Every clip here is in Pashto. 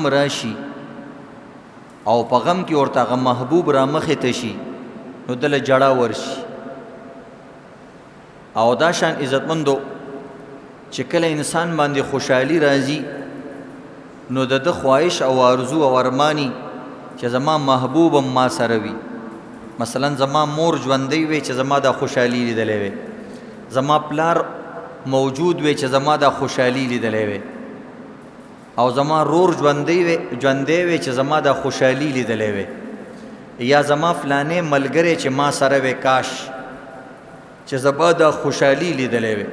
غم راشي او په غم کې ورته هغه محبوب را مخې ته شي نو دله جړه ورشي. او دا شان عزتمندو چې کله انسان باندې خوشحالي راځي نو د خواهش او آرزو او ارمانی چې زما محبوب ما سره وي. مثلا زما مور ژوندۍ وي چې زما د خوشحالي لیدلې وي، زما پلار موجود وي چې زما د خوشحالي لیدلې وي، او زما رور ژوندۍ وي چې زما د خوشحالي لیدلې وي، یا زما فلانې ملګری چې ما سره وي کاش چې زما د خوشحالي لیدلې وي.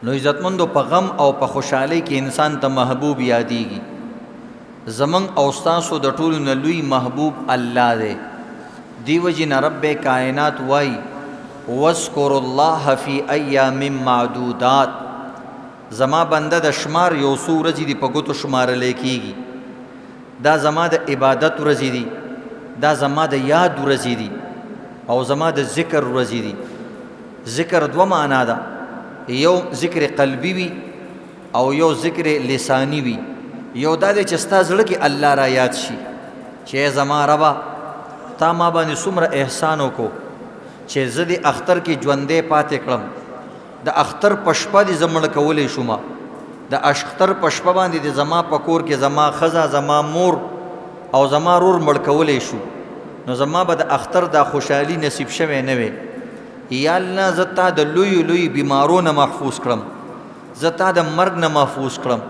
نو عزتمندو په غم او په خوشحالۍ کې انسان ته محبوب یادېږي. زمن او ستاسو د ټولو نه لوی محبوب الله دی. دیو جن رب کائنات وای واذکر الله فی ایام معدودات، زما بنده د شمار یو څو ورځې دي په ګوتو شمارلی کېږي. دا زما د عبادت ورځې دي، دا زما د یاد ورځې دي، او زما د ذکر ورځې دي. ذکر دوه معنا ده، یو ذکر قلبی وي او یو ذکر لسانی وي. یو دا دی چې ستا زړه کې الله را یاد شي چې زما ربا تا ما باندې څومره احسان وکړو چې زه دې اختر کې ژوندی پاتې کړم. د اختر په شپه دې زه مړه کولی شوم، د اختر په شپه باندې د زما په کور کې زما ښځه، زما مور او زما رور مړ کولی شو، نو زما به د اختر دا خوشحالي نصیب شوی نه وی. یا الله زه تا د لویو لوی بیمارو نه محفوظ کړم، زه تا د مرګ نه محفوظ کړم،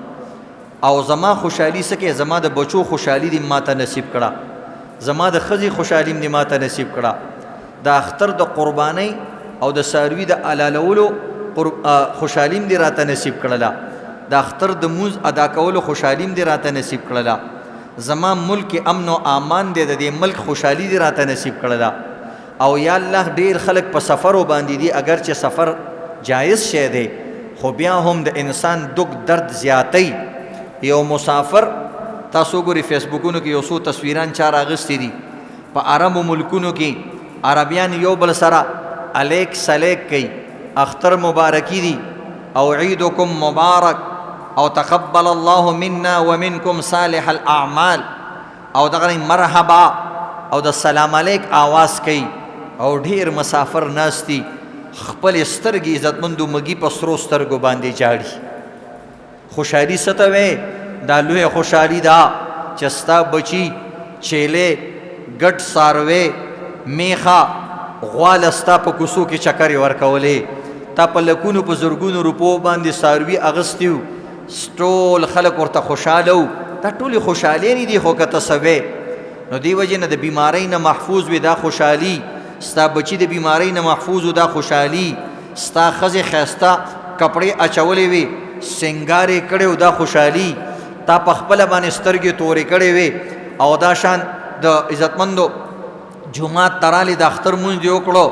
او زما خوشحالي څه کې زما د بچو خوشحالي دې ما ته نصیب کړه، زما د ښځې خوشحالي دې ما ته نصیب کړه، د اختر د قربانۍ او د څاروي د حلالولو خوشحالي دې راته نصیب کړله، د اختر د مونځ ادا کولو خوشحالي دې راته نصیب کړله، زما ملک امن و امان دې د دې ملک خوشحالي دې راته نصیب کړله. او یا الله ډیر خلک په سفرو باندې دي، اگر چې سفر جایز شی دی خو بیا هم د انسان دک درد زیاتی. یو مسافر تاسو ګوري فیسبوکونو کې یو څو تصویران چا راغستې دي په عربو ملکونو کې، عربیان یو بل سره الیک سلیک کوي، اختر مبارکی دی او عیدکم مبارک او تقبل الله منا ومنکم صالح الاعمال او دغه مرحبا او د سلام علیک آواز کوي. او ډیر مسافر ناستی خپل سترګې عزتمندو مګي په سرو سترګو باندې جاړي. خوشحالي څه ته وایي؟ دا لویه خوشحالي ده چې ستا بچي چیلې ګډ څاروی میخه غواله ستا په کوڅو کې چکرې ورکولې، تا په لکونو په زرګونو روپو باندې څاروي اغوستي وو، ټول خلک ورته خوشحاله وو. دا ټولې خوشحالۍ نه دي، خو که ته څه وې نو دې وجې نه د بیمارۍ نه محفوظ وي دا خوشحالي، ستا بچي د بیمارۍ نه محفوظ و دا خوشحالي، ستا ښځې ښایسته کپړې اچولې وي سنګار یې کړی و دا خوشحالي، تا په خپله باندې سترګې تورې کړې وې او دا شان د عزتمندو جومات ته رالې د اختر مونځ دې وکړو،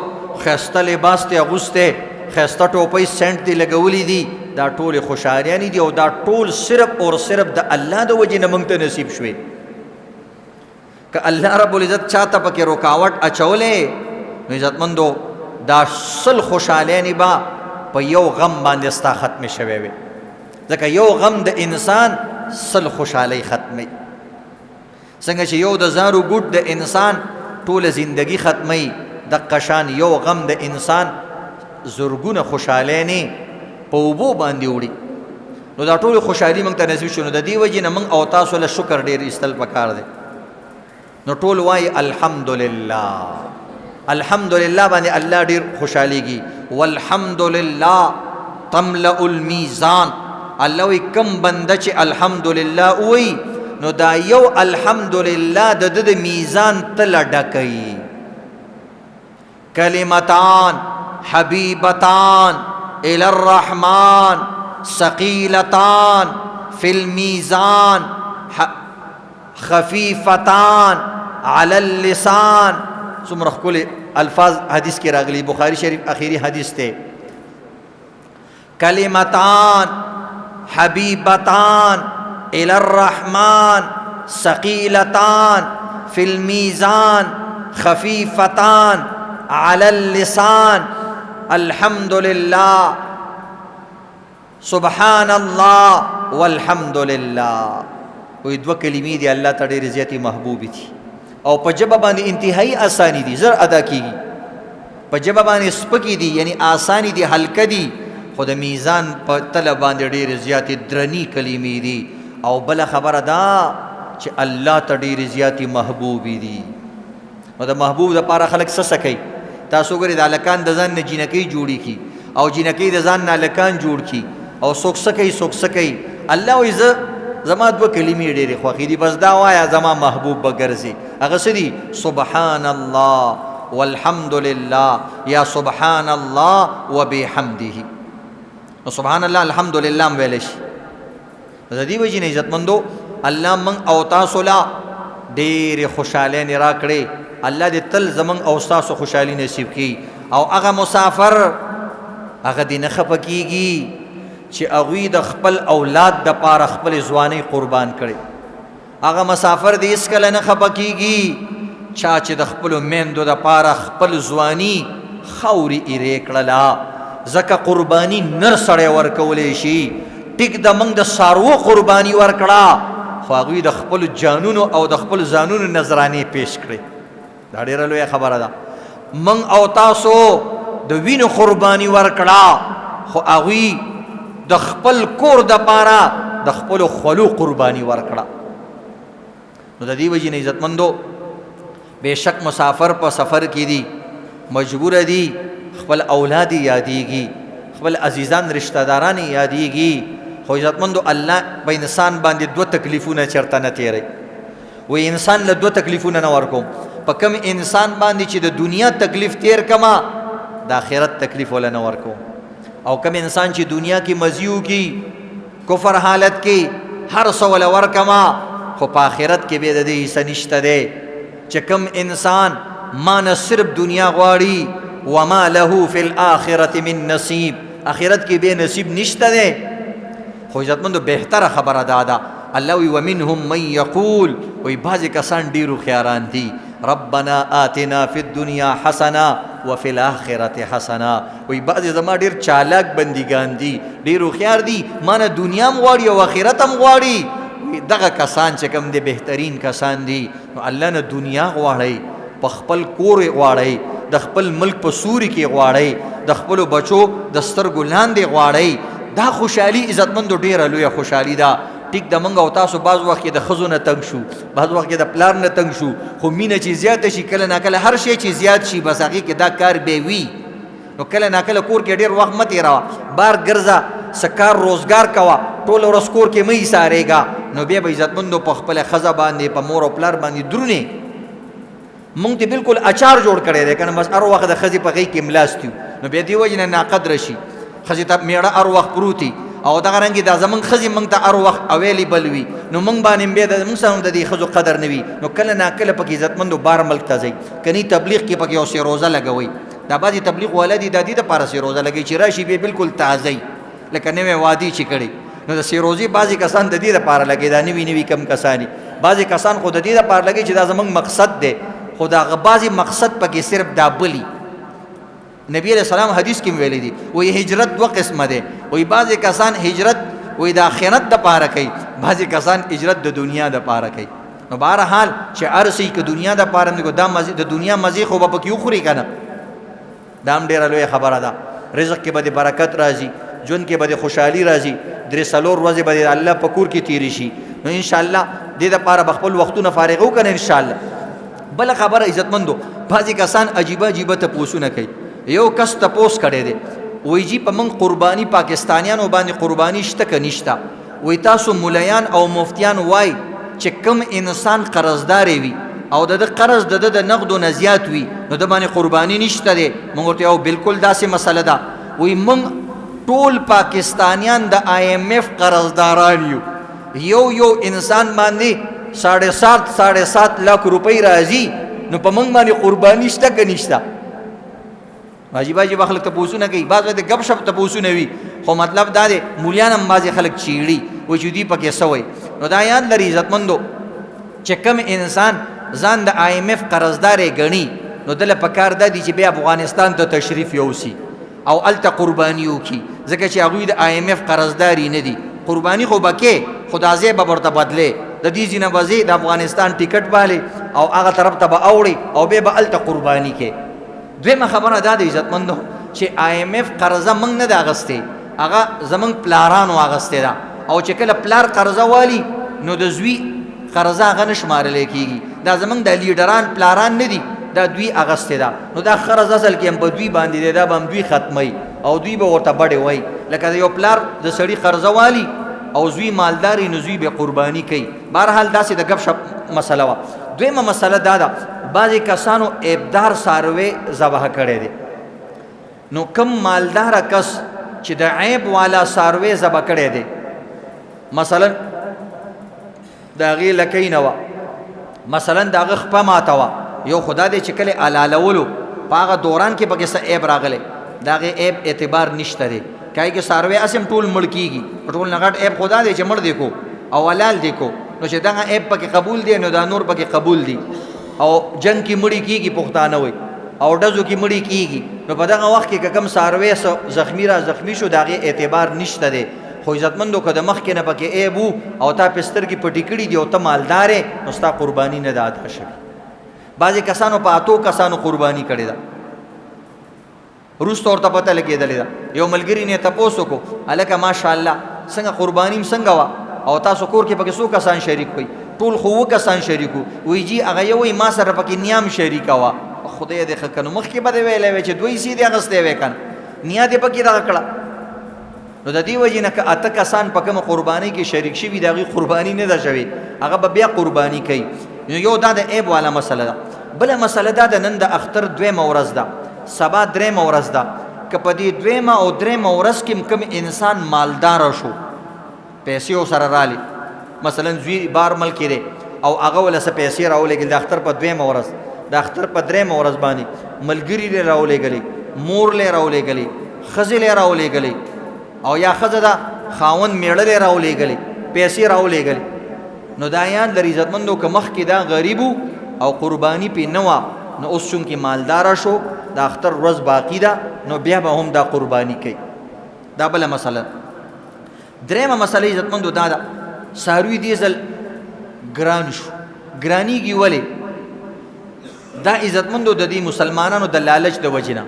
ښایسته لباس دې اغوستی، ښایسته ټوپۍ سینټ دې لګولي دي، دا ټولې خوشحالیانې دي او دا ټول صرف اور صرف د الله د وجې نه موږ ته نصیب شوې. که الله رب العزت چاته پکې رکاوټ اچولې نو عزتمندو دا سل خوشحالیانې به په یو غم باندې ستا ختمې شوی وي، ځکه یو غم د انسان سل خوشحالۍ ختموي. څنګه چې یو د زارو ګوټ د انسان ټوله زندگی ختموي، دقه شان یو غم د انسان زرګونه خوشحالیانې په اوبو باندې وړي. نو دا ټولې خوشحالي موږ ته نصیب شو، نو د دې وجې نه موږ او تاسو له شکر ډېر ایستل پکار دی. نو ټول وایي الحمدلله، الحمدلله باندې الله ډېر خوشحالېږي. والحمدلله تملأ المیزان، الله وایي کم بنده چې الحمدلله وایي نو دا یو الحمدلله د ده د میزان تله ډکوي. کلمتان حبیبتان الی الرحمن ثقیلتان فی المیزان خفیفتان علی اللسان. څومره ښکلي الفاظ حدیث کې راغلي، بخاری شریف اخیری حدیث ته. کلمتان حبیبتان الی الرحمن ثقیلتان فی المیزان خفیفتان علی اللسان الحمدللہ سبحان اللہ والحمدللہ. وی دوه کلمې دي الله ته ډېرې زیاتې محبوبې دي او په ژبه باندې انتهایی اساني دي، زر ادا کېږي. په ژبه باندې سپکې دي یعنی اساني دي، هلکه دي، خو د میزان په تله باندې ډېرې زیاتې درنې کلمې دي. او بله خبره دا چې الله ته ډېرې زیاتې محبوبې دي. نو د محبوب دپاره خلک څه کوي؟ تاسو ګورئ د هلکان د ځان نه جینکۍ جوړې کړي او جینکۍ د ځان نه هلکان جوړ کړي او څوک څه کوي څوک څه کوي. الله وایي زما دوه کلمې ډېرې خوښې دي، بس دا وایه زما محبوب به ګرځي. هغه څه دي؟ سبحان الله والحمد لله یا سبحان الله وبحمده. نو سبحان الله الحمد لله هم ویلی شي. د دې وجې نه عزتمندو الله موږ او تاسو له ډېرې خوشحالۍ را کړې. الله دې تل زموږ او ستاسو خوشحالي نصیب کړي. او هغه مسافر هغه دې نه خفه کېږي چې هغوی د خپل اولاد دپاره خپل ځوانۍ قربان کړي. هغه مسافر دې هېڅکله نه خفه کېږي چا چې د خپلو میندو دپاره خپل ځواني خاورې ایرې کړله. ځکه قرباني نر سړی ورکولی شي. ټیک د موږ د څاروو قرباني ورکړه، خو هغوی د خپلو جانونو او د خپل ځانونو نذرانې پیش کړې. دا ډېره لویه خبره ده. موږ او تاسو د وینو قرباني ورکړه، خو هغوی د خپل کور دپاره د خپلو خولو قرباني ورکړه. نو د دې وجې نه عزتمندو بېشک مسافر په سفر کې دي، مجبوره دي، خپل اولاد یادېږي، خپل عزیزان رشتہ داران یادېږي. خو عزتمندو الله په انسان باندې دوه تکلیفونه چېرته نه تېروي. وایي انسان له دوه تکلیفونه نه ورکوم. په کوم انسان باندې چې د دنیا تکلیف تیر کما د آخرت تکلیف ولا نه ورکوم. او کوم انسان چې دنیا کې مزیو کی کفر حالت کې هر څه ولا ورکما، خو په آخرت کې به د دې حصه نشته دی. چې کوم انسان ما نه صرف دنیا غواړي وما له فی الآخرة من نصیب، آخرت کې به نصیب نشته دی. خو عزتمندو بهتره خبره دا ده الله وی ومنهم من یقول، وی بعضې کسان ډېر هوښیاران دي ربنا آتنا فی الدنیا حسنه وفي الآخرة حسنه. وی بعضې زما ډېر چالاک بندګان دي، ډېر هوښیار دي، ما نه دنیا هم غواړي او آخرت هم غواړي. دغه کسان چې کوم دي بهترین کسان دي. نو الله نه دنیا غواړئ، په خپل کور غواړئ، د خپل ملک په سوري کې غواړئ، د خپلو بچو د سترګو لاندې غواړئ. دا خوشحالي عزتمندو ډېره لویه خوشحالي ده. ټیک د موږ او تاسو بعض وخت کې د ښځو نه تنګ شو، بعض وخت کې د پلار نه تنګ شو، خو مینه چې زیاته شي کله ناکله هر شی چې زیات شي بس هغې کې دا کار به وي. نو کله ناکله کور کې ډېر وخت مه تېروه، بار ګرځه، څه کار روزګار کوه، ټوله ورځ کور کې مه ایسارېږه. نو بیا به عزتمندو په خپله ښځه باندې په مور او پلار باندې درونې مونږ ته بالکل اچار جوړ کړی دی که نه، بس هر وخت د ښځې په غېږ کې ملاست یو. نو بیا دې وجې نه ناقدره شي، ښځې ته میړه هر وخت پروتي او دغه رنګې دا زمونږ ښځې مونږ ته هر وخت اویلیبل وي. نو مونږ باندې بیا مونږ سره هم د دې ښځو قدر نه وي. نو کله ناکله پکې عزتمندو بار ملک ته ځئ، کنی تبلیغ کې پکې یو سیروزه لګوئ. دا بعضې تبلیغ والا دي دا دې دپاره سیروزه لګوي چې راشي بیا بالکل تازه وي، لکه نوی وادي چې کړي. نو د سیروزې بعضې کسان د دې دپاره لګي، دا نوي نوي کم کسان دي. بعضې کسان خو د دې دپاره لګي چې دا زمونږ مقصد دی، خو د هغه بعضې مقصد پکې صرف دا بلي. نبی علیہ السلام حدیث کې ویلی دي وایي هجرت دوه قسمه دی. وایي بعضې کسان هجرت وایي د آخرت دپاره کوي، بعضې کسان هجرت د دنیا دپاره کوي. نو بهرحال چې هر څه که دنیا دپاره نه دا د دنیا مزې خو به پکې وخوري که نه، دا هم ډېره لویه خبره ده. رزق کې به د برکت راځي، ژوند کې به د خوشحالي راځي، درې څلور ورځې به د الله په کور کې تېرې شي. نو انشاءالله دې دپاره به خپل وختونه فارغ وکړه انشاءالله. بله خبره عزتمندو بعضې کسان عجیبه عجیبه تپوسونه کوي. یو کس تپوس کړی دی وایي جي په موږ قرباني پاکستانیانو باندې قرباني شته که نشته؟ وایي تاسو ملیان او مفتیان وایي چې کوم انسان قرضدارې وي او د ده قرض د ده د نقدو نه زیات وي نو د باندې قرباني نشته دی. موږ ورته یو بالکل داسې مسله ده. وایي موږ ټول پاکستانیان د IMF قرضداران یو یو انسان باندې 7.5 लाख روپۍ راځي، نو په موږ باندې قرباني شته که نشته؟ عجیبه عجیبه خلک تپوسونه کوي، بعض وخت د ګپ شپ تپوسونه وي، خو مطلب دا دی مولیان هم بعضې خلک چیړي وایي چې دوی پکې څه وایي. نو دا یاد لري عزتمندو چې کوم انسان ځان د IMF قرضدارې ګڼي نو دله پکار دا دی چې بیا افغانستان ته تشریف یوسي او هلته قرباني وکړي، ځکه چې هغوی د IMF قرضداري نه دي. قرباني خو به کې، خو دا ځای به ورته بدلې، د دې ځینه بځې د افغانستان ټیکټ بالی او هغه طرف ته به اوړي او بیا به هلته قرباني کې. دویمه خبره دا د عزتمندو چې IMF قرضه موږ نه ده اخیستې، هغه زموږ پلارانو اخیستې ده، او چې کله پلار قرضه والي نو د زوی قرضه هغه نه شمارلی کېږي. دا زموږ د لیډران پلاران نه دي، دا دوی اخیستې ده. نو دا قرض اصل کې هم په دوی باندې دی، دا به هم دوی ختموي او دوی به ورته بډې وایي. لکه د یو پلار د سړي قرضه والي او زوی مالداري نو زوی به قرباني کوي. بهرحال داسې د ګپ شپ مسله وه. دویمه مسله دا ده، بعضې کسانو ابدار څاروی ذبح کړی دی. نو کم مالداره کس چې د عیب والا څاروی ذبح کړی دی، مثلا د هغې لکۍ نه وه، مثلا د هغه خپه ماته وه، یو خدا دی چې کله علالولو په هغه دوران کې پکې څه عیب راغلی، د هغې عیب اعتبار نشته دی. کای کې څاروی اسم ټول مړ کېږي، ټول نه غټ عیب خدا دی چې مړ دی کو او حلال دی کو، نو چې دغه عیب پکې قبول دی نو دا نور پکې قبول دی. او جنگ کې مړی کېږي پښتانه وي، او ډزو کې مړی کېږي، نو په دغه وخت کې که کوم څاروی زخمی را زخمی شو د هغې اعتبار نشته دی. خو عزتمندو که د مخکې نه پکې عیب وو او تا پې سترګې پټې کړي دي او ته مالدار یې، نو ستا قرباني نه ده ادا شوې. بعضې کسانو په 8 کسانو قرباني کړې ده، وروسته ورته پته لګېدلې ده. یو ملګري نه یې تپوس وکړو، هلکه ماشاءالله څنګه قرباني م څنګه وه او تاسو کور کې پکې څو کسان شریک وئ؟ ټول خو 7 کسان شریک وو. وایي جي هغه یو وایي ما سره پکې نیا م شریکه وه. خدای دې ښه کړه، نو مخکې به دې ویلی وی چې دوی سیدې اخیستی وی که نه، نیا دې پکې دغه کړه. نو د دې وجې نه که 8 کسان په کومه قربانۍ کې شریک شوي د هغوی قرباني نه ده شوې، هغه به بیا قرباني کوي. نو یو دا د عیب والا مسله ده. بله مسله دا د نن د اختر 2مه ورځ ده، سبا 3مه ورځ ده. که په دې 2مه او 3مه ورځ کې کوم انسان مالداره شو، پیسې ورسره رالي، مثلا زوی بار ملکې دی او هغه ولې څه پیسې راولېږل د اختر په 2مه ورځ، د اختر په 3مه ورځ باندې ملګري یې راولېږلې، مور یې راولېږلې، ښځې یې راولېږلې، او یا ښځه ده خاوند میړه یې راولېږلې، پیسې راولېږلې، نو دا یاد لري عزتمندو که مخکې دا غریب او قرباني پې نه وه، نو اوس چونکې مالداره شو، د اختر ورځ باقي ده، نو بیا به هم دا قرباني کوي. دا بله مسله. 3مه مسله عزتمندو دا ده، څاروي دې ځل ګران شو. ګرانېږي ولې؟ دا عزتمندو د دې مسلمانانو د لالچ د وجې نه.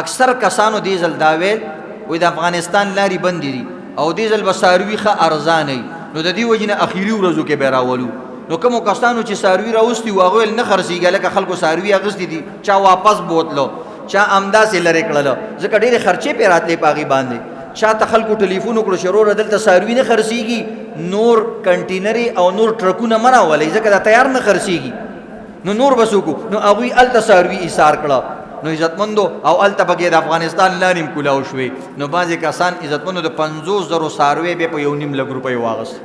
اکثر کسانو دې ځل دا ویل وایي د افغانستان لارې بندې دي او دې ځل به څاروي ښه ارزانه وي، نو د دې وجې نه اخري ورځو کې به راولو. نو کومو کسانو چې څاروي راوستي وو هغوی نه خرڅېږي، لکه خلکو څاروي اخیستي دي، چا واپس بوتلو، چا همداسې لرې کړله، ځکه ډېرې خرچې پې راتلې په هغې باندې. چا ته خلکو ټلیفون وکړو چې وروره دلته څاروي نه خرڅېږي، نور کنټینرې او نور ټرکونه مه راولئ ځکه دا تیار نه خرڅېږي. نو نور به څه وکړو؟ نو هغوی هلته څاروي ایثار کړه. نو عزتمندو او هلته پکې د افغانستان لارې م کولاو شوې. نو بعضې کسان عزتمندو د 50,000 څاروی بیا په 1.5 لک روپۍ واغست.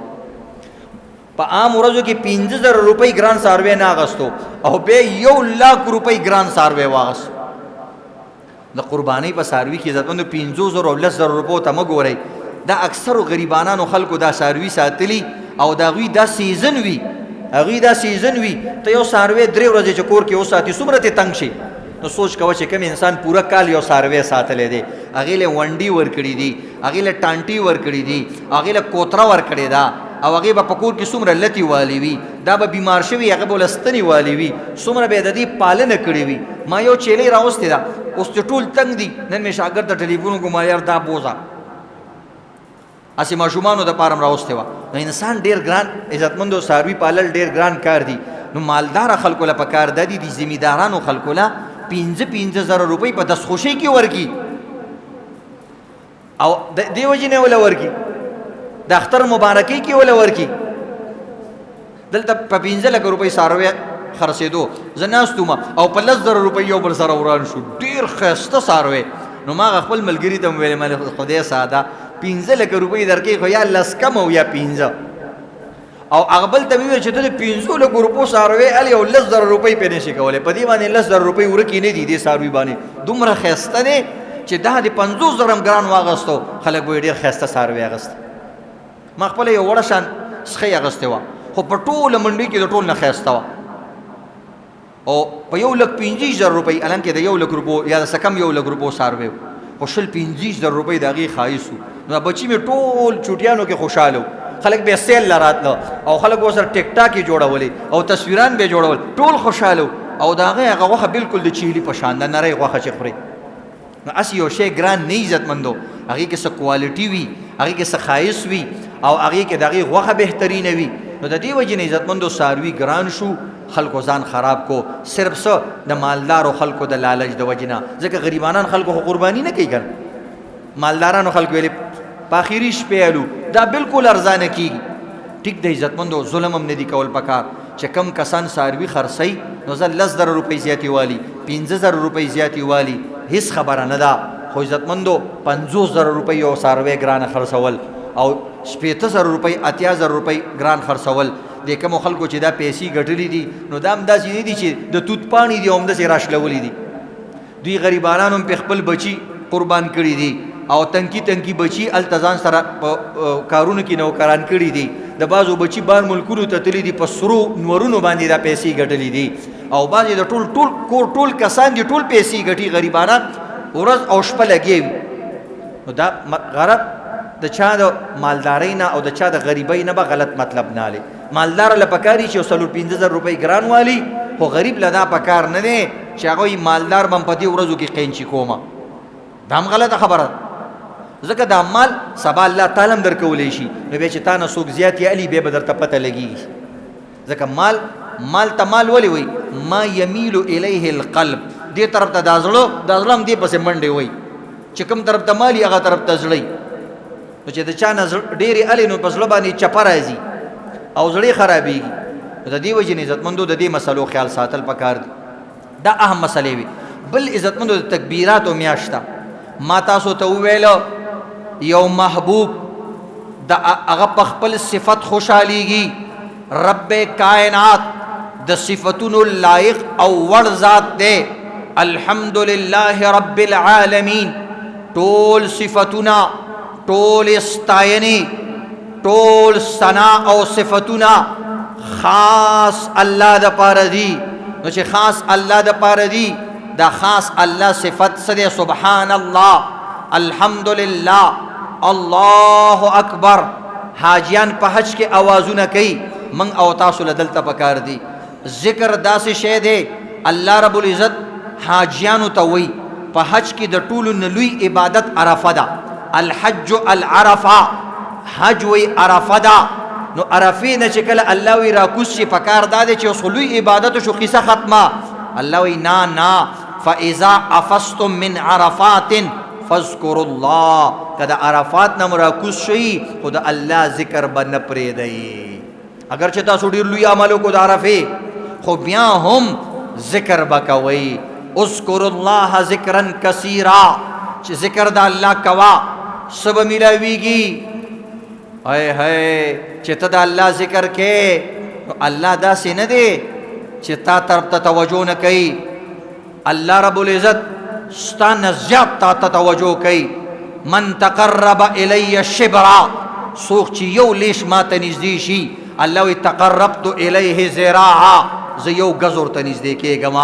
په عام ورځو کې 15,000 روپۍ ګران څاروی نه اغستو او بیا 1 لاک روپۍ ګران څاروی واغست. د قربانۍ په څاروي کې عزتمندو 50,000 او 10,000 روپو ته مه ګورئ. دا اکثرو غریبانانو خلکو دا څاروي ساتلي او د هغوی دا سیزن وي، هغوی دا سیزن وي. ته یو څاروی 3 ورځې چې کور کې وساتي څومره ته تنګ شي. نو سوچ کوه چې کوم انسان پوره کال یو څاروی ساتلی دی، هغې له ونډي ورکړي دي، هغې له ټانټي ورکړي دي، هغې له کوتره ورکړې ده، او هغې به په کور کې څومره لتې والي وي، دا به بیمار شوي هغه به له ستنې والي وي، څومره به یې د دې پالنه کړې وي. ما یو چیلۍ راوستې ده، اوس چې ټول تنګ دي، نن مې شاګرد ته ټلیفون وکړو ما یار دا بوزه هسې ماشومانو دپاره م راوستې وه. نو انسان ډېر ګران عزتمندو څاروي پالل ډېر ګران کار دي. نو مالداره خلکو له پکار دا دي د ذمېدارانو خلکو له 15,000 روپۍ په دستخوشۍ کې ورکړي او د دې وجې نه وله ورکړي، د اختر مبارکۍ کې وله ورکړي. دلته په 15 لکه روپۍ څاروی خرڅېدو، زه ناست وم او په 10,000 روپۍ یو بل سره وران شو، ډېر ښایسته څاروی. نو ما خپل ملګري ته م ویلې ما خدای ساده 15 لکه روپۍ درکوي خو یا 10 کم او یا 15. او هغه بل ته مې ویل چې ته د 15 لکو روپو څاروی هلې او 10,000 روپۍ پرې نشي کولی، په دې باندې 10,000 روپۍ ورکې نه دي دې څاروي باندې. دومره ښایسته دی چې دا د 50,000 هم ګران واغستو، خلک به یې ډېر ښایسته څاروی اغسته. ما خپله یو وړه شان سخۍ اغستې وه، خو په ټوله منډۍ کې د ټول نه ښایسته وه او په 1,50,000 روپۍ، حالانکې د 1 لک روپو یا د څه کم 1 لک روپو څاروی و، خو 50,000 روپۍ د هغې ښایست و. نو بچي مې ټول چوټیانو کې خوشحاله و. خلک به سیل لراتلو او خلک وسره ټیک ټاک جوړولې او تصویران به جوړول ټول خوشاله او دا هغه غوخه بالکل د چیلی په شان د نری غوخه چې خوري نو اسی یو شی ګران نه عزت مندو هغه کې څه کوالټي وي هغه کې څه خایس وي او هغه کې دغه غوخه بهترین وي نو د دې وجې نه عزت مندو ساروي ګران شو خلکو ځان خراب کو صرف څه د مالدارو خلکو د لالچ د وجې نه ځکه غریبانان خلکو قرباني نه کوي ګر مالدارانو خلکو ویلي په اخري شپې الو دا بالکل ارزانه کیږي ټیک د عزت مندو ظلم هم نه دی کول پکار چې کم کسان ساروي خرڅي نو زه 10,000 روپۍ زیاتی والی 15,000 روپۍ زیاتی والی هیڅ خبره نه ده خو عزت مندو 50,000 روپۍ یو ساروی ګران خرڅول او 60,000 روپۍ 80,000 روپۍ ګران خرڅول د کوم خلکو چې دا پیسې ګټلې دي نو دا هم داسې نه دي چې د توت پانی دی هم داسې راشلولې دي دوی غریبانان هم په خپل بچي قربان کړي دي او تنکی بچي التزام سره کارونه کې نوکران کړي دي د بازو بچي بار ملکونو ته تللی دي په سرو نورونو باندې دا پیسې ګټلې دي او بعضې د ټول کور ټول کسان دي ټول پیسې ګټي غریبانان ورځ او شپه لګي نو دا غرض د چا د مالدارۍ نه او د چا د غریبۍ نه به غلط مطلب نه لې مالدار له پکاري چې 15,000 روپۍ ګران والی خو غریب له دا پکار نه دی چې هغه مالدار بم په دې ورځو کې قینچي کومه دا هم غلطه خبره ځکه دا مال سبا الله تعالی هم درکولی شي نو بیا چې تا نه څوک زیات یې علي بیا به درته پته لګېږي ځکه مال ته مال ولې وایي ما یمیل الیه القلب دې طرف ته دا زړه هم دې پسې منډې وایي چې کوم طرف ته مال هغه طرف ته زړی نو چې د چا نه ډېرې علي نو په زړه باندې چپه راځي او زړې خرابېږي د دې وجې نه عزتمندو د دې مسلو خیال ساتل پکار دي دا اهم مسلې وي بل عزتمندو د تکبیراتو میاشت ما تاسو ته وویله یو محبوب د هغه په خپل صفت خوشحالیږي رب کائنات د صفتونو لایق او وړ ذات دی الحمدلله رب العالمین ټول صفتونه ټول استاینې ټول ثنا او صفتونه خاص الله د پاره دي نو چې خاص الله د پاره دي دا خاص الله صفت سره سبحان الله الحمدلله الله اکبر حاجیان په حج کې आवाजونه کوي من او تاسو له دلته پکار دي ذکر داسې شی دی الله رب العزت حاجیانو ته وایي په حج کې د ټولو نه لوی عبادت عرفه ده الحج العرفه حج وی عرفه ده نو عرفې نه چې کله الله وی راکوس شي پکار دا دی چې اوس لوی عبادت شو قصه ختمه الله وی نا فاذا افستم من عرفات فاذكروا الله کدا عرفات نه مراکوس شي خدا الله ذکر بن پرې دی اگر چې تاسو ډیر لوی عملو کو د عرفه خو بیا هم ذکر بکوي اذكروا الله ذکرا کثیرا چې ذکر د الله کوا سب ملاویږي هاي چې ته د الله ذکر کې الله دا سي نه دی چې تا طرف ته توجه نه کوي الله رب العزت ستانه زیات تا ته توجه کوي من تقرب الی شبرا سوق چې یو لیش ما ته نږدې شي الله وی تقربت الیه ذراعا زه یو غز ورته نږدې کېږم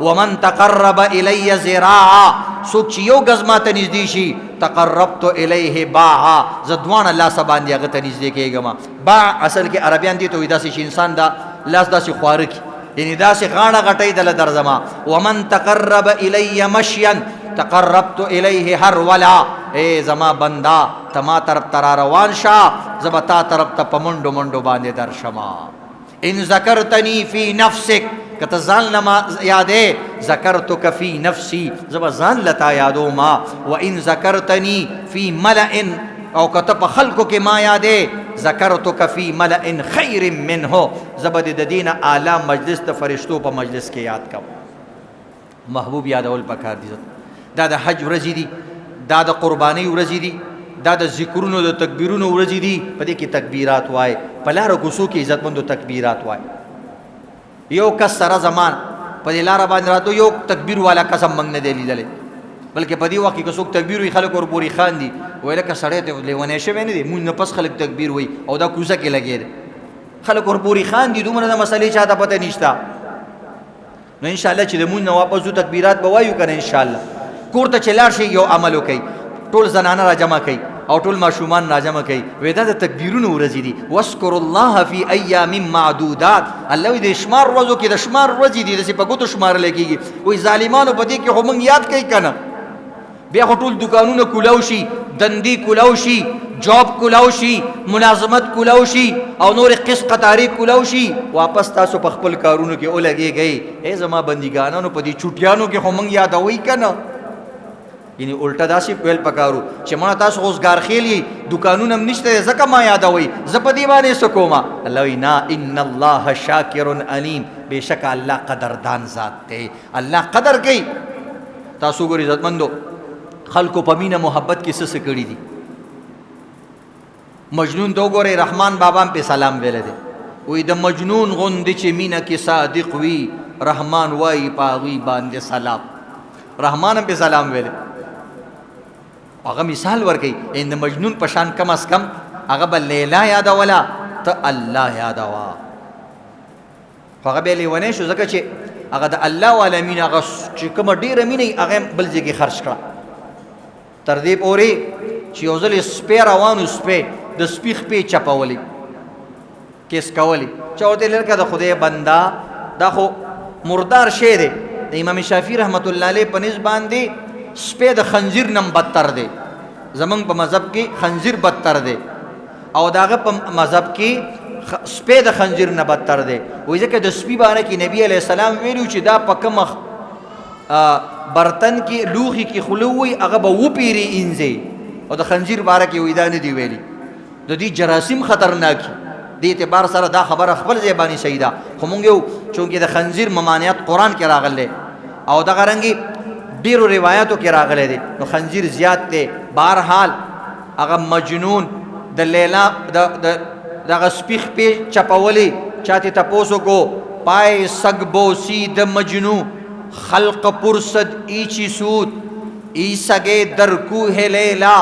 ومن تقرب الی ذراعا سوق چې یو غز ما ته نږدې شي تقربت الیه باعا زه دوانه لاس باندې هغه ته نږدې کېږم باع اصل کې عربیان دي ته وایي داسې چې انسان دا لاس داسې خواره کړي یعنی داسې غاړه غټۍ دله درځما ومن تقرب الی مشیا تقربت الیه هرولا اے زما بندا تما طرف ترا روان شه زه تا طرف ته په منډو منډو باندې درشما ان ذکرتنی فی نفسک کته ځان لما یادې ذکرتک فی نفسی زه ځان لتا یادو ما وان ذکرتنی فی ملأ او کته په خلکو کې ما یادې ذکرتک فی ملأ خیر منه زبد د دین اعلی مجلس ته فرشتو په مجلس کې یاد کوم محبوب یادول پکار دي دا د حج ورځې دي دا د قربانی ورځې دي دا د ذکرونو د تکبیرونو ورځې دي په دې کې تکبیرات وای په لار کوڅو کې عزتمندو تکبیرات وای یو کس سره زمان په دې لار باندې راتو یو تکبیر والا قسم منګ نه دی لیدلې بلکې په دې وخت کې څوک تکبیر وی خلک ور پوری خان دي ویل کا سړی ته لیونه شوی نه دي مونږ نه پس خلک تکبیر وی او دا کوڅه کې لګید خلک ور پوری خان دي دومره د مسلې چاته پته نشتا نو ان شاء الله چې د مونږ نه واپس تکبیرات به وایو کنه ان شاء الله کور ته چلار شي یو عمل وکي ټول زنانه را جمع کړي او ټول ماشومان راجمع کوي وای دا د تکبیرونو ورځې دي واذکر الله فی ایام معدودات الله وی د شمار ورځو کې د شمار ورځې دي داسې په ګوتو شمارل کېږي وای ظالمانو په دې کې خو موږ یاد کوي که نه بیا خو ټول دکانونه کولاو شي دندې کولاو شي جاب کولاو شي ملازمت کولاو شي او نور قسط قطارې کولاو شي واپس تاسو په خپل کارونو کې ولګېږئ ای زما بندګانانو په دې چوټیانو کې خو موږ یادوئ که نه یعنی الټا داسې ویل پکارو چې مړه تاسو روزګار خیل یې دکانونه هم نشته ځکه ما یادوئ زه په دې باندې څه کومه الله وایي نه ان الله شاکر علیم بېشکه الله قدردان ذات دی الله قدر کوي تاسو ګورئ عزتمندو خلکو په مینه محبت کې څه کړي دي مجنون ته وګورئ رحمان بابا هم پې سلام ویلی دی وایي د مجنون غوندې چې مینه کې صادق وي رحمان وایي په هغوی باندې سلام رحمان هم پې سلام ویلی هغه مثال ورکوي ان د مجنون په شان کم از کم هغه به لیلا یادوله ته الله یادوه خو هغه بیا لیونی شو ځکه چې هغه د الله والا مینه هغه چې کومه ډېره مینه هغه بل ځای کې خرج کړه تر دې پورې چې یو ځل سپی روان و سپی د سپي خپې چپولې کیس کولې چا ورته ویل که د خدای بنده دا خو مردار شی دی د امام شافعي رحمت الله علیه په نسبت باندې سپی د خنزیر نم بدتر دی زمونږ په مذهب کې خنزیر بدتر دی او د هغه په مذهب کې سپی د خنزیر نه بدتر دی وایي ځکه د سپي باره کې نبي علیه السلام ویلي چې دا په کومه برتن کې لوښي کې خوله ووي هغه به وپیري انځي او د خنزیر باره کې وایي دا نه دي ویلي د دې جراثیم خطرناکي دې اعتبار سره دا خبره خپل ځای باندې صحیح ده خو مونږ یو چونکې د خنزیر ممانعت قرآن کې راغلی او دغه رنګې ډیرو روایاتو کې راغلی دی نو خنزیر زیات دی بهرحال هغه مجنون د لیلا دغه سپي خپې چپولې چا ترې تپوس وکړو پای سگ بوسی د مجنو خلق پرسد ایچی سود ای سگے در کوہ لیلا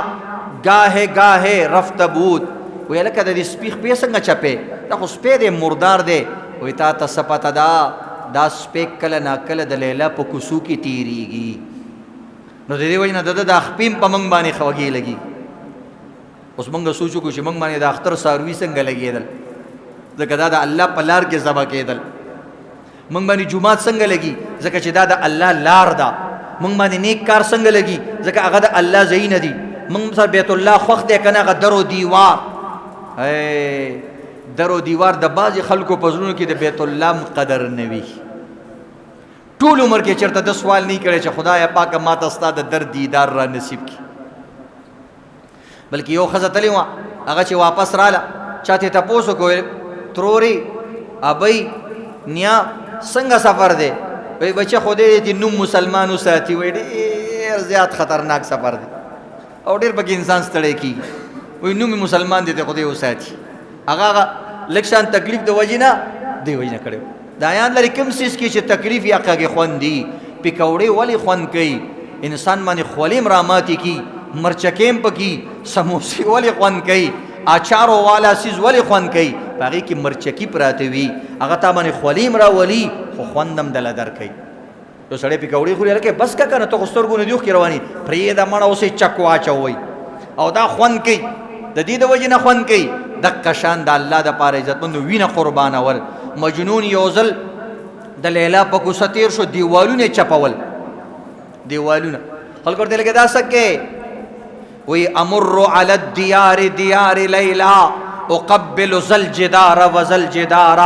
گاہے گاہے رفت بود وی لکه د دې سپي خپې څنګه چپې دا خو سپی دی مردار دی وی تا ته څه پته ده دا سپی کله ناکله د لیلا په کوڅو کې تېرېږي نو د دې وجې نه د دا خپې هم په موږ باندې خوږې لګي اوس موږ سوچ وکړو چې موږ باندې د اختر څاروي څنګه لګېدل ځکه دا د الله په لار کې ذبح کېدل موږ باندې جومات څنګه لګي ځکه چې دا د الله لار ده موږ باندې نیک کار څنګه لګي ځکه هغه د الله ځای نه دي موږ سره بیت الله خوښ دی که نه هغه در و دیوار در و دیوار د بعضې خلکو په زړونو کې د بیت الله قدر نه وي ټول عمر کې چېرته د سوال نه کړی چې خدایه پاکه ما ته ستا د در دیدار را نصیب کړي بلکې یو ښځه تلې وه هغه چې واپس راله چا ترې تپوس وکړو ترورې ابۍ نیا څنګه سفر دی وایي بچه خدای دې نوم مسلمان وساتي وایي ډېر زیات خطرناک سفر دی او ډېر پکې انسان ستړی کېږي وایي نوم مسلمان دی ته خدای وساتي هغه لږ شان تکلیف د وجې نه دی وجې نه کړی دا یاد لري کوم څیز کې چې تکلیف یا کږې خوند دي پکوړې ولې خوند کوي انسان باندې خولې هم راماتې کي مرچکې هم پکې سموسې ولې خوند کوي اچارو والا څیز ولې خوند کوي په هغې کې مرچکي پراته وي هغه تا باندې خولې هم راولي خو خوند هم دله درکوي یو سړی پکوړې خوري هلکې بس که که نه ته خو سترګو نه دي اوښکې روانې پرېږده مړه اوس یې چک واچوئ او دا خوند کوي د دې د وجې نه خوند کوي دقه شان د الله دپاره عزتمندو وینه قربانول مجنون یو ځل د لیلا په کوڅه تېر شو دیوالونه یې چپول دیوالونه خلکو ورته لکه دا څه کې وی امر علی الدیار دیار لیلا اقبل ذا الجدار وذا الجدار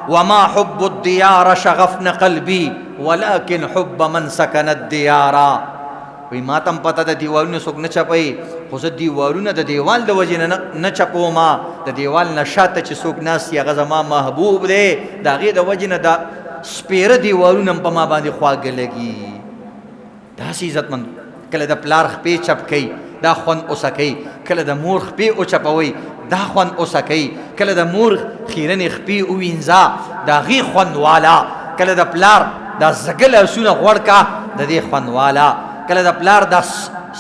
وما حب الديار شغفن قلبي ولكن حب من سكن الديار وی ما تم پته د دیوالونه څوک نه چپوي خو زه دیوالونه د دیوال د وجې نه چپوم د دیوال نه شاته چې څوک ناست هغه زما محبوب دی د هغې د وجې نه د سپېره دیوالونه هم په ما باندې خواږه لګي داسې عزتمند کله د پلار خپې چپ کوي دا خوند اوسه کوي کله د مور خپې اوچپوئ دا خوند اوسه کوي کله د مور خیرنې خپې ووینځه د هغې خوند والا کله د پلار دا زګه لاسونه غوړ کا د دې خوند والا کله د پلار دا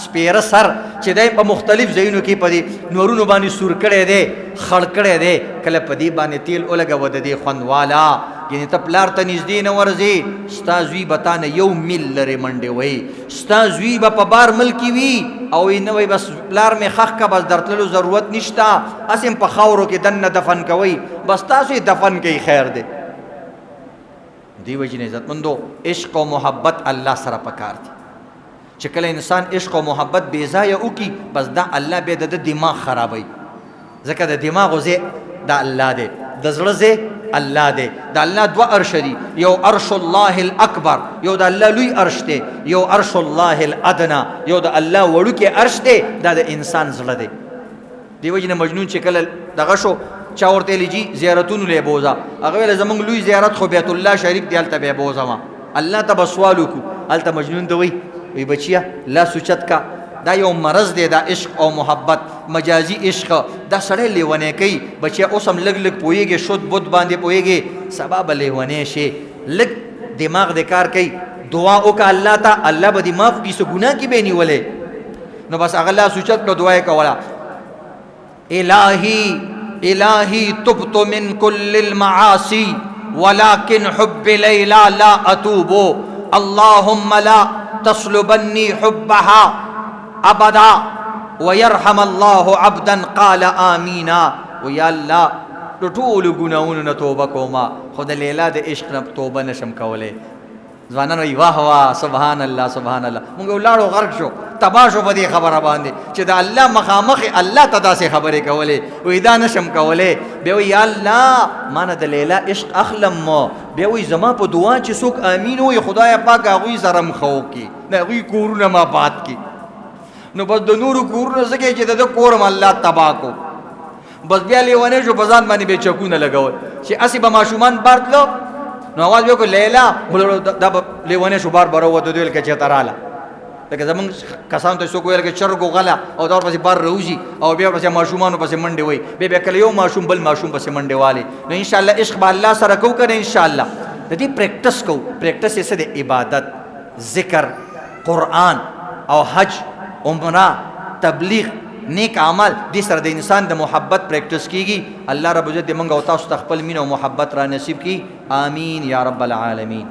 سپېره سر چې دی په مختلف ځایونو کې په دې نورونو باندې سور کړی دی خړ کړی دی کله په دې باندې تیل ولګوه د دې خوند والا یعنی ته پلار ته نږدې نه ورځې ستا زوی به تا نه 1 میل لرې منډې وهي ستا زوی به په بار ملکي وي او نه وایي بس پلار مې خښ که بس در تللو ضرورت نشته هسې هم په خاورو کې دننه دفن کوئ بس تاسو یې دفن کوئ خیر دی دی وجې نه عزتمندو عشق او محبت الله سره پکار دي چې کله انسان عشق او محبت بې ځایه وکړي بس دا الله بیا د دماغ خرابوي ځکه د دماغ ځای دا الله دی د زړه ځای الله دی د الله 2 عرش دي یو عرش الله الاکبر یو د الله لوی عرش دی یو عرش الله الادنا یو د الله وړوکی عرش دی دا د انسان زړه دی دی وجې نه مجنون چې کله دغه شو چا ورته ویلي جي زیارتونو لی بوځه هغه ویله زمونږ لوی زیارت خو بیت الله شریف دی هلته بیا بوځمه الله ته به سوال وکړو هلته مجنون ته وی بچیا لاس اوچت کا دا یو مرض دی دا عشق او محبت مجازي عشق دا سړی لیونی کوي بچیا اوس هم لږ لږ پوهېږي شد بد باندې پوهېږي سبا به لیونی شي لږ دماغ د کار کوي دعا وکړه الله ته الله به دې معاف کړي څه ګناه کې به یې نیولې نو بس هغه لاس اوچت کړه دعا یې کوله الهی تبت من كل المعاصي ولكن حب ليلى لا اتوب اللهم لا تصلبني حبها ابدا ويرحم الله عبدا قال امين ويا الله ټول ګناونو نه توبه کوما خو د لیلا د عشق نه توبه نشم کولای ځوانان وی واه واه سبحان الله سبحان الله مونږ ولاړو غرق شو تباه شو په دې خبره باندې چې د الله مخامخ الله ته داسې خبرې کولې وی دا نشم کولای بیا وی یا الله ما نه د لیلا عشق اخلم بیا وی زما په دعا چې څوک امین وي خدای پاک هغوی سره مخه وکړي د هغوی کورونه ما باد کړي نو بس د نورو کورونه څه کوي چې د کور م الله تباه کو بس بیا لیونی شو په ځان باندې بیا چکونه لګول چې هسې به ماشومان بار تلو نو آواز به وکړو لیلا دا به لیونی شو بار بار ووته دوی ویل که چېرته راله لکه زمونږ کسانو ته څوک ویل که چرګو غله او دا ورپسې بار راوځي او بیا ورپسې ماشومانو پسې منډې وایي بیا کله یو ماشوم بل ماشوم پسې منډې والي نو انشاءالله عشق به الله سره کوو که نه انشاءالله د دې پریکټس کوو پریکټس یې څه دی عبادت ذکر قرآن او حج عمره تبلیغ نیک عمل دې سره د انسان د محبت پریکټس کیږي الله رب عزت دې موږ او تاسو ته خپل مینه او محبت را نصیب کړي آمین یا رب العالمین